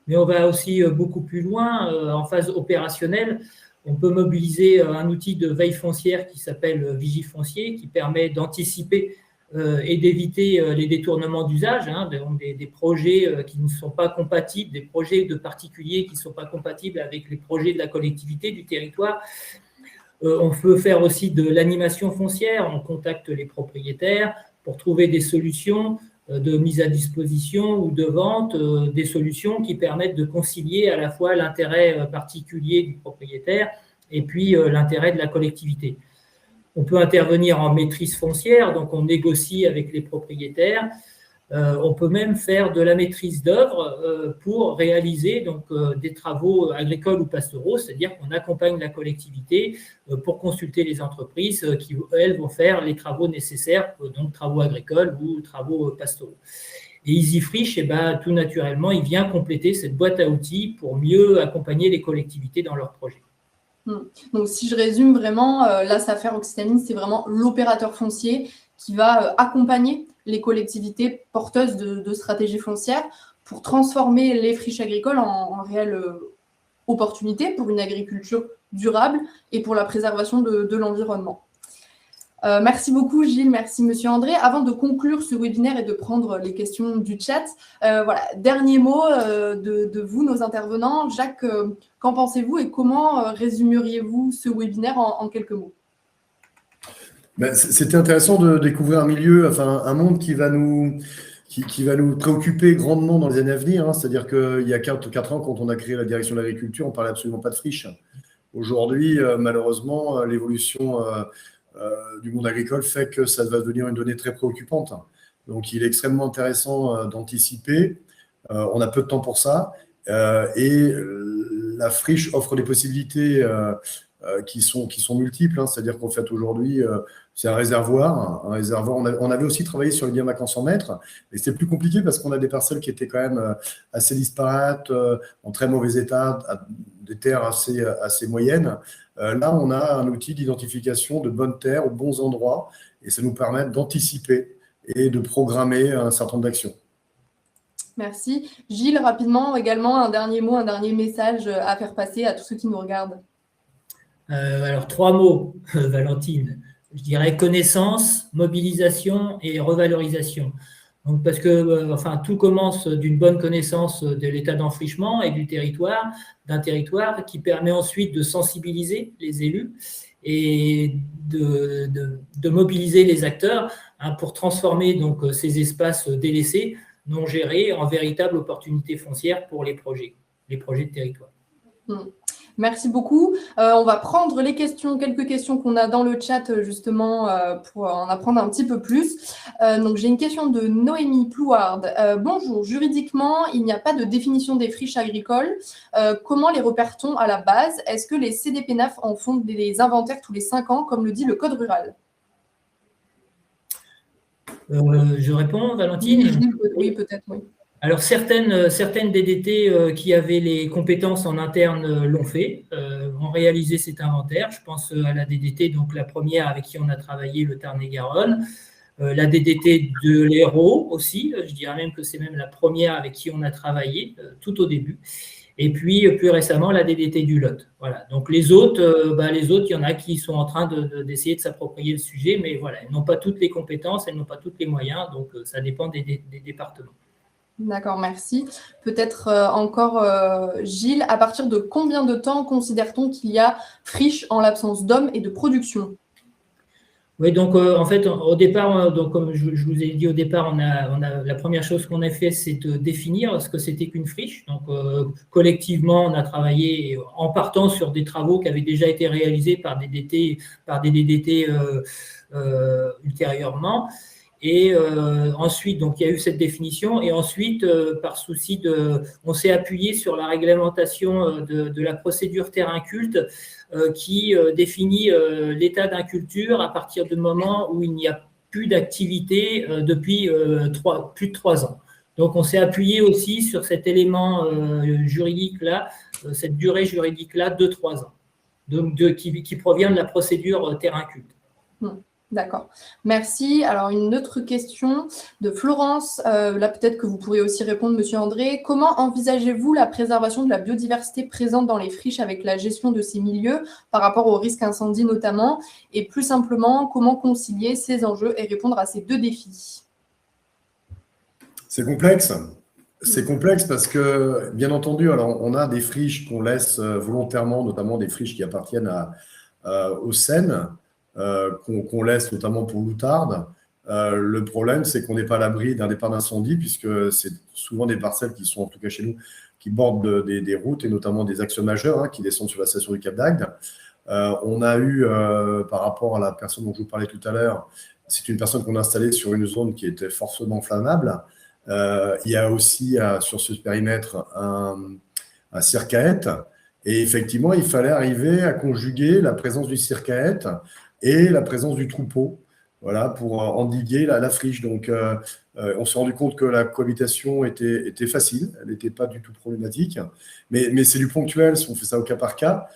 Mais on va aussi beaucoup plus loin, en phase opérationnelle. On peut mobiliser un outil de veille foncière qui s'appelle Vigifoncier, qui permet d'anticiper et d'éviter les détournements d'usage, hein, des projets qui ne sont pas compatibles, des projets de particuliers qui ne sont pas compatibles avec les projets de la collectivité, du territoire. On peut faire aussi de l'animation foncière, on contacte les propriétaires pour trouver des solutions de mise à disposition ou de vente, des solutions qui permettent de concilier à la fois l'intérêt particulier du propriétaire et puis l'intérêt de la collectivité. On peut intervenir en maîtrise foncière, donc on négocie avec les propriétaires. On peut même faire de la maîtrise d'œuvre pour réaliser donc, des travaux agricoles ou pastoraux, c'est-à-dire qu'on accompagne la collectivité pour consulter les entreprises qui, elles, vont faire les travaux nécessaires, donc travaux agricoles ou travaux pastoraux. Et EasyFriche, tout naturellement, il vient compléter cette boîte à outils pour mieux accompagner les collectivités dans leurs projets. Donc, si je résume vraiment, la SAFER Occitanie, c'est vraiment l'opérateur foncier qui va accompagner les collectivités porteuses de stratégies foncières pour transformer les friches agricoles en réelle opportunité pour une agriculture durable et pour la préservation de l'environnement. Merci beaucoup Gilles, merci Monsieur André. Avant de conclure ce webinaire et de prendre les questions du chat, dernier mot de vous, nos intervenants. Jacques, qu'en pensez-vous et comment résumeriez-vous ce webinaire en quelques mots? C'était intéressant de découvrir un milieu, enfin un monde qui va nous préoccuper grandement dans les années à venir. Hein. C'est-à-dire qu'il y a 4 ans, quand on a créé la direction de l'agriculture, on ne parlait absolument pas de friches. Aujourd'hui, malheureusement, l'évolution du monde agricole fait que ça va devenir une donnée très préoccupante. Donc, il est extrêmement intéressant d'anticiper. On a peu de temps pour ça. Et la friche offre des possibilités qui sont multiples, hein. C'est-à-dire qu'en fait, aujourd'hui, c'est un réservoir. On avait aussi travaillé sur les biens vacants 100 mètres, mais c'était plus compliqué parce qu'on a des parcelles qui étaient quand même assez disparates, en très mauvais état, des terres assez moyennes. Là, on a un outil d'identification de bonnes terres aux bons endroits et ça nous permet d'anticiper et de programmer un certain nombre d'actions. Merci. Gilles, rapidement, également, un dernier mot, un dernier message à faire passer à tous ceux qui nous regardent. Alors, 3 mots, Valentine. Je dirais connaissance, mobilisation et revalorisation. Donc, parce que tout commence d'une bonne connaissance de l'état d'enfrichement et d'un territoire qui permet ensuite de sensibiliser les élus et de mobiliser les acteurs pour transformer donc ces espaces délaissés, non gérés, en véritables opportunités foncières pour les projets de territoire. Merci beaucoup. On va prendre quelques questions qu'on a dans le chat justement pour en apprendre un petit peu plus. Donc j'ai une question de Noémie Plouard. Bonjour, juridiquement, il n'y a pas de définition des friches agricoles. Comment les repère-t-on à la base? Est-ce que les CDPENAF en font des inventaires tous les 5 ans, comme le dit le Code rural? Je réponds, Valentine? Oui, peut-être, oui. Alors, certaines DDT qui avaient les compétences en interne l'ont fait, ont réalisé cet inventaire. Je pense à la DDT, donc la première avec qui on a travaillé, le Tarn-et-Garonne, la DDT de l'Hérault aussi, je dirais même que c'est même la première avec qui on a travaillé tout au début. Et puis, plus récemment, la DDT du Lot. Voilà. Donc, les autres, il y en a qui sont en train d'essayer de s'approprier le sujet, mais voilà, elles n'ont pas toutes les compétences, elles n'ont pas tous les moyens, donc ça dépend des départements. D'accord, merci. Peut-être encore, Gilles, à partir de combien de temps considère-t-on qu'il y a friche en l'absence d'hommes et de production? Oui, donc en fait, au départ, donc, comme je vous ai dit au départ, la première chose qu'on a fait, c'est de définir ce que c'était qu'une friche. Donc collectivement, on a travaillé en partant sur des travaux qui avaient déjà été réalisés par des DDT ultérieurement. Et ensuite, donc, il y a eu cette définition. Et ensuite, par souci on s'est appuyé sur la réglementation de la procédure terrain culte qui définit l'état d'inculture à partir du moment où il n'y a plus d'activité depuis plus de 3 ans. Donc, on s'est appuyé aussi sur cet élément juridique-là, cette durée juridique-là de 3 ans, donc qui provient de la procédure terrain culte. D'accord, merci. Alors, une autre question de Florence. Là, peut-être que vous pourrez aussi répondre, Monsieur André. Comment envisagez-vous la préservation de la biodiversité présente dans les friches avec la gestion de ces milieux par rapport au risque incendie notamment? Et plus simplement, comment concilier ces enjeux et répondre à ces 2 défis? C'est complexe. C'est complexe parce que, bien entendu, alors on a des friches qu'on laisse volontairement, notamment des friches qui appartiennent aux Seines, qu'on laisse notamment pour l'Outarde. Le problème, c'est qu'on n'est pas à l'abri d'un départ d'incendie, puisque c'est souvent des parcelles qui sont, en tout cas chez nous, qui bordent des routes et notamment des axes majeurs qui descendent sur la station du Cap d'Agde. On a eu, par rapport à la personne dont je vous parlais tout à l'heure, c'est une personne qu'on a installée sur une zone qui était fortement flammable. Il y a aussi sur ce périmètre un circaète. Et effectivement, il fallait arriver à conjuguer la présence du circaète et la présence du troupeau, voilà, pour endiguer la friche. Donc, on s'est rendu compte que la cohabitation était facile, elle n'était pas du tout problématique, mais c'est du ponctuel, si on fait ça au cas par cas.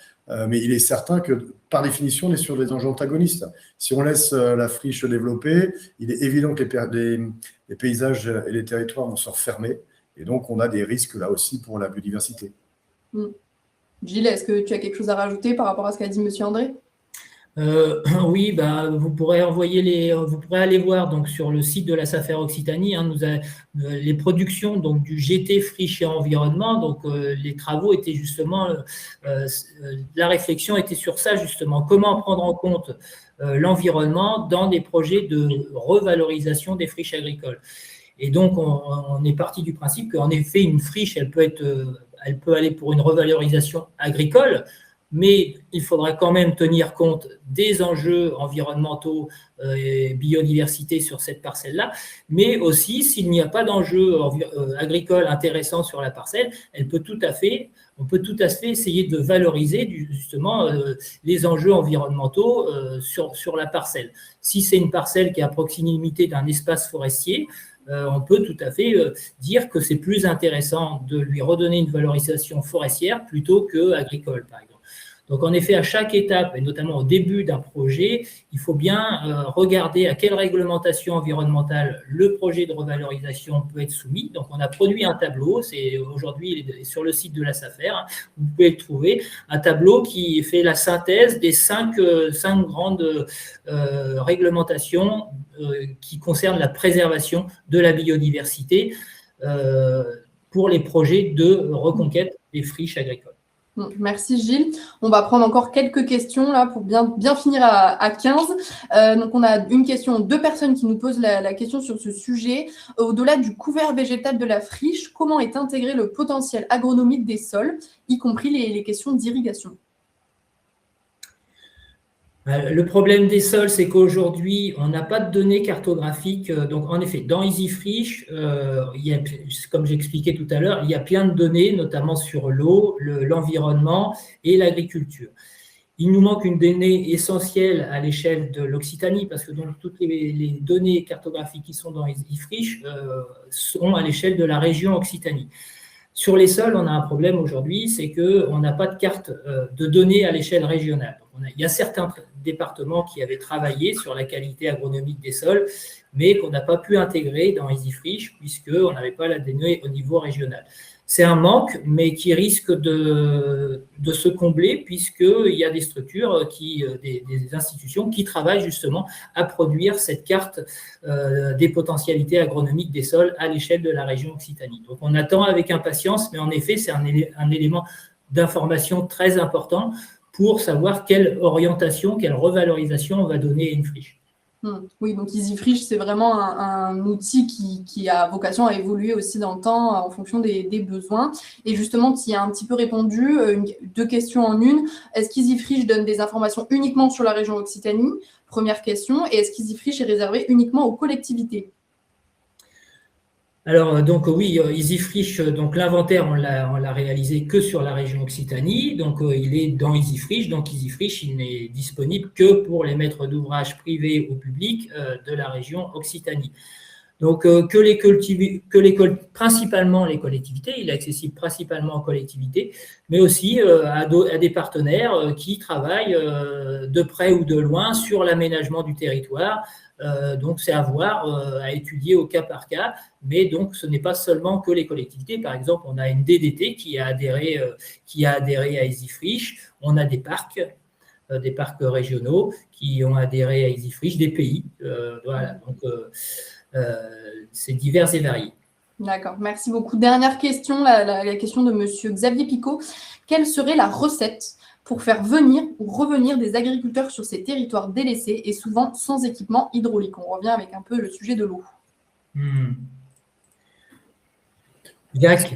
Mais il est certain que, par définition, on est sur des enjeux antagonistes. Si on laisse la friche se développer, il est évident que les paysages et les territoires vont se refermer, et donc on a des risques là aussi pour la biodiversité. Gilles, est-ce que tu as quelque chose à rajouter par rapport à ce qu'a dit Monsieur André? Oui, vous pourrez aller voir donc sur le site de la SAFER Occitanie, les productions donc du GT Friche et Environnement. Donc les travaux étaient justement, la réflexion était sur ça justement, comment prendre en compte l'environnement dans des projets de revalorisation des friches agricoles. Et donc on est parti du principe qu'en effet une friche, elle peut aller pour une revalorisation agricole. mais il faudra quand même tenir compte des enjeux environnementaux et biodiversité sur cette parcelle-là, mais aussi s'il n'y a pas d'enjeu agricole intéressant sur la parcelle, on peut tout à fait essayer de valoriser justement les enjeux environnementaux sur la parcelle. Si c'est une parcelle qui est à proximité d'un espace forestier, on peut tout à fait dire que c'est plus intéressant de lui redonner une valorisation forestière plutôt qu'agricole, par exemple. Donc, en effet, à chaque étape, et notamment au début d'un projet, il faut bien regarder à quelle réglementation environnementale le projet de revalorisation peut être soumis. Donc, on a produit un tableau, c'est aujourd'hui sur le site de la SAFER, vous pouvez le trouver, un tableau qui fait la synthèse des cinq grandes réglementations qui concernent la préservation de la biodiversité pour les projets de reconquête des friches agricoles. Merci Gilles. On va prendre encore quelques questions là pour bien finir à 15. Donc on a une question, 2 personnes qui nous posent la question sur ce sujet. Au-delà du couvert végétal de la friche, comment est intégré le potentiel agronomique des sols, y compris les questions d'irrigation? Le problème des sols, c'est qu'aujourd'hui, on n'a pas de données cartographiques. Donc, en effet, dans EasyFriche, comme j'expliquais tout à l'heure, il y a plein de données, notamment sur l'eau, l'environnement et l'agriculture. Il nous manque une donnée essentielle à l'échelle de l'Occitanie, parce que donc, toutes les données cartographiques qui sont dans EasyFriche sont à l'échelle de la région Occitanie. Sur les sols, on a un problème aujourd'hui, c'est qu'on n'a pas de carte de données à l'échelle régionale. Il y a certains départements qui avaient travaillé sur la qualité agronomique des sols, mais qu'on n'a pas pu intégrer dans EasyFriche puisqu'on n'avait pas la donnée au niveau régional. C'est un manque, mais qui risque de se combler puisqu'il y a des structures, des institutions qui travaillent justement à produire cette carte des potentialités agronomiques des sols à l'échelle de la région Occitanie. Donc on attend avec impatience, mais en effet, c'est un élément d'information très important pour savoir quelle orientation, quelle revalorisation on va donner à une friche. Oui, donc EasyFriche, c'est vraiment un outil qui a vocation à évoluer aussi dans le temps en fonction des besoins. Et justement, tu y as un petit peu répondu, 2 questions en une. Est-ce qu'EasyFriche donne des informations uniquement sur la région Occitanie? Première question. Et est-ce qu'EasyFriche est réservé uniquement aux collectivités? Alors, donc oui, EasyFriche, donc l'inventaire, on l'a réalisé que sur la région Occitanie. Donc, il est dans EasyFriche. Donc, EasyFriche, il n'est disponible que pour les maîtres d'ouvrage privés ou publics de la région Occitanie. Donc, principalement les collectivités, il est accessible principalement aux collectivités, mais aussi à des partenaires qui travaillent de près ou de loin sur l'aménagement du territoire. Donc, c'est à voir, à étudier au cas par cas, mais donc ce n'est pas seulement que les collectivités. Par exemple, on a une DDT qui a adhéré à EasyFriche, on a des parcs régionaux qui ont adhéré à EasyFriche, des pays, voilà, donc c'est divers et varié. D'accord, merci beaucoup. Dernière question, la question de monsieur Xavier Picot. Quelle serait la recette pour faire venir ou revenir des agriculteurs sur ces territoires délaissés et souvent sans équipement hydraulique? On revient avec un peu le sujet de l'eau. Jacques.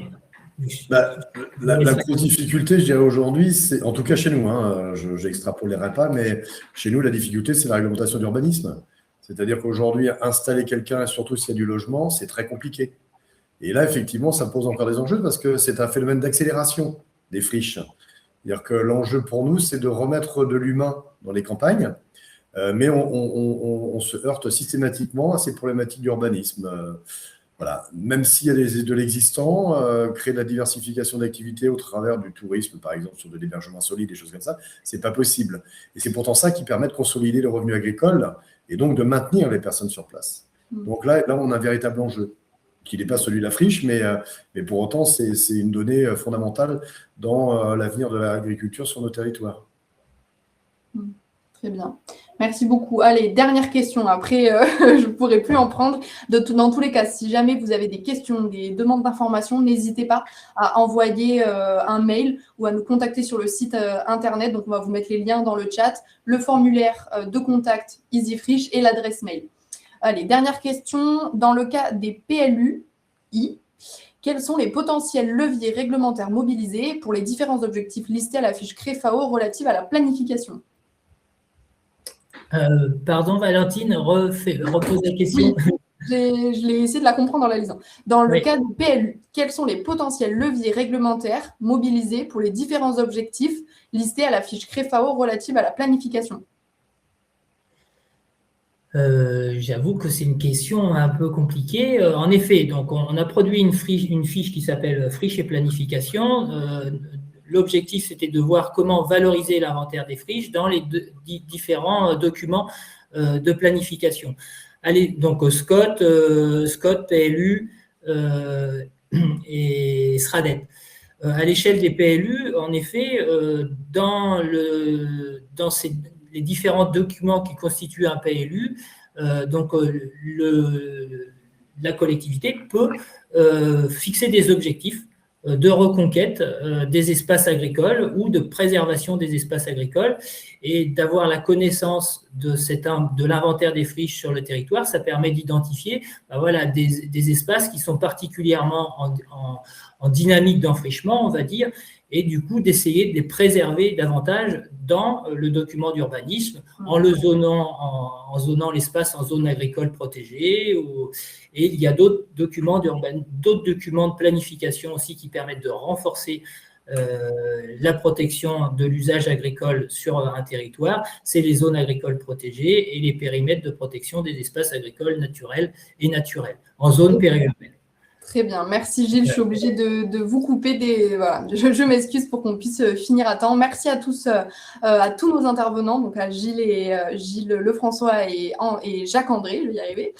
La grosse difficulté, je dirais aujourd'hui, c'est, en tout cas chez nous, je n'extrapolerai pas, mais chez nous, la difficulté, c'est la réglementation d'urbanisme. C'est-à-dire qu'aujourd'hui, installer quelqu'un, surtout s'il y a du logement, c'est très compliqué. Et là, effectivement, ça pose encore des enjeux parce que c'est un phénomène d'accélération des friches. C'est-à-dire que l'enjeu pour nous, c'est de remettre de l'humain dans les campagnes, mais on se heurte systématiquement à ces problématiques d'urbanisme. Voilà. Même s'il y a de l'existant, créer de la diversification d'activités au travers du tourisme, par exemple, sur de l'hébergement solide, des choses comme ça, c'est pas possible. Et c'est pourtant ça qui permet de consolider le revenu agricole et donc de maintenir les personnes sur place. Donc là, on a un véritable enjeu, qui n'est pas celui de la friche, mais pour autant, c'est une donnée fondamentale dans l'avenir de l'agriculture sur nos territoires. Très bien. Merci beaucoup. Allez, dernière question. Après, je ne pourrai plus en prendre. Dans tous les cas, si jamais vous avez des questions, des demandes d'informations, n'hésitez pas à envoyer un mail ou à nous contacter sur le site internet. Donc, on va vous mettre les liens dans le chat, le formulaire de contact EasyFriche et l'adresse mail. Allez, dernière question. Dans le cas des PLUI, quels sont les potentiels leviers réglementaires mobilisés pour les différents objectifs listés à la fiche CREFAO relative à la planification? Pardon, Valentine, repose la question. Oui, je l'ai essayé de la comprendre en la lisant. Dans le Oui. cas du PLU, quels sont les potentiels leviers réglementaires mobilisés pour les différents objectifs listés à la fiche CREFAO relative à la planification? J'avoue que c'est une question un peu compliquée. En effet, donc on a produit une fiche qui s'appelle friches et planification. L'objectif, c'était de voir comment valoriser l'inventaire des friches dans les différents documents de planification. Allez, donc Scott, PLU et SRADET. À l'échelle des PLU, en effet, dans les différents documents qui constituent un PLU, la collectivité peut fixer des objectifs de reconquête des espaces agricoles ou de préservation des espaces agricoles, et d'avoir la connaissance de l'inventaire des friches sur le territoire. Ça permet d'identifier des espaces qui sont particulièrement en dynamique d'enfrichement, on va dire, et du coup d'essayer de les préserver davantage dans le document d'urbanisme en zonant l'espace en zone agricole protégée. Et il y a d'autres documents de planification aussi qui permettent de renforcer la protection de l'usage agricole sur un territoire. C'est les zones agricoles protégées et les périmètres de protection des espaces agricoles naturels et naturels en zone périurbaine. Très bien, merci Gilles, je suis obligée de vous couper voilà, je m'excuse pour qu'on puisse finir à temps. Merci à tous nos intervenants, donc à Gilles Lefrançois et Jacques-André, je vais y arriver,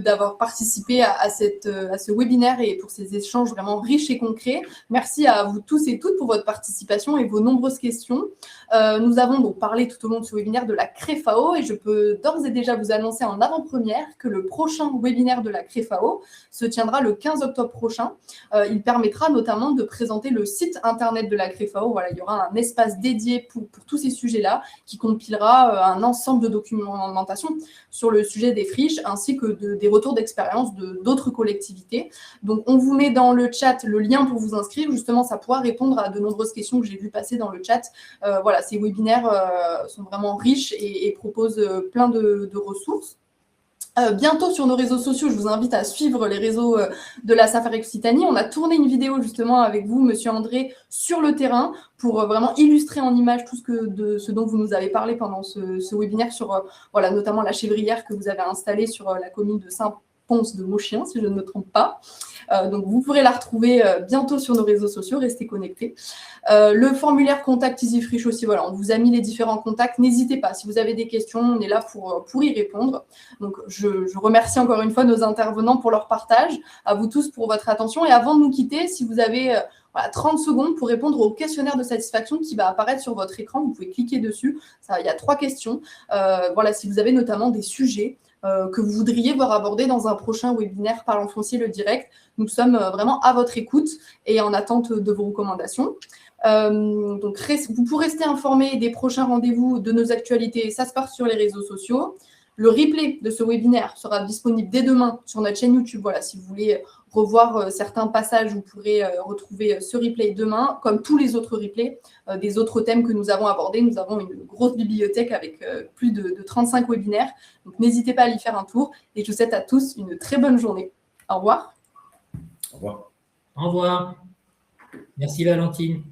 d'avoir participé à ce webinaire et pour ces échanges vraiment riches et concrets. Merci à vous tous et toutes pour votre participation et vos nombreuses questions. Nous avons donc parlé tout au long de ce webinaire de la CREFAO et je peux d'ores et déjà vous annoncer en avant-première que le prochain webinaire de la CREFAO se tiendra le 15 octobre prochain. Il permettra notamment de présenter le site internet de la CREFAO. Voilà, il y aura un espace dédié pour tous ces sujets-là qui compilera un ensemble de documentation sur le sujet des friches ainsi que des retours d'expérience d'autres collectivités. Donc, on vous met dans le chat le lien pour vous inscrire. Justement, ça pourra répondre à de nombreuses questions que j'ai vues passer dans le chat. Voilà, ces webinaires sont vraiment riches et proposent plein de ressources. Bientôt sur nos réseaux sociaux, je vous invite à suivre les réseaux de la Safari Occitanie. On a tourné une vidéo justement avec vous, Monsieur André, sur le terrain pour vraiment illustrer en images tout ce dont vous nous avez parlé pendant ce webinaire sur notamment la chèvrière que vous avez installée sur la commune de Saint-Pons-de-Mauchien, si je ne me trompe pas. Donc, vous pourrez la retrouver bientôt sur nos réseaux sociaux. Restez connectés. Le formulaire Contact EasyFriche aussi, voilà, on vous a mis les différents contacts. N'hésitez pas, si vous avez des questions, on est là pour y répondre. Donc, je remercie encore une fois nos intervenants pour leur partage, à vous tous pour votre attention. Et avant de nous quitter, si vous avez 30 secondes pour répondre au questionnaire de satisfaction qui va apparaître sur votre écran, vous pouvez cliquer dessus. Il y a 3 questions. Si vous avez notamment des sujets que vous voudriez voir abordés dans un prochain webinaire Parlons Foncier le direct. Nous sommes vraiment à votre écoute et en attente de vos recommandations. Donc, vous pourrez rester informé des prochains rendez-vous, de nos actualités. Ça se passe sur les réseaux sociaux. Le replay de ce webinaire sera disponible dès demain sur notre chaîne YouTube. Voilà, si vous voulez revoir certains passages, vous pourrez retrouver ce replay demain, comme tous les autres replays des autres thèmes que nous avons abordés. Nous avons une grosse bibliothèque avec plus de 35 webinaires. Donc, n'hésitez pas à y faire un tour. Et je vous souhaite à tous une très bonne journée. Au revoir. Au revoir. Au revoir. Merci Valentine.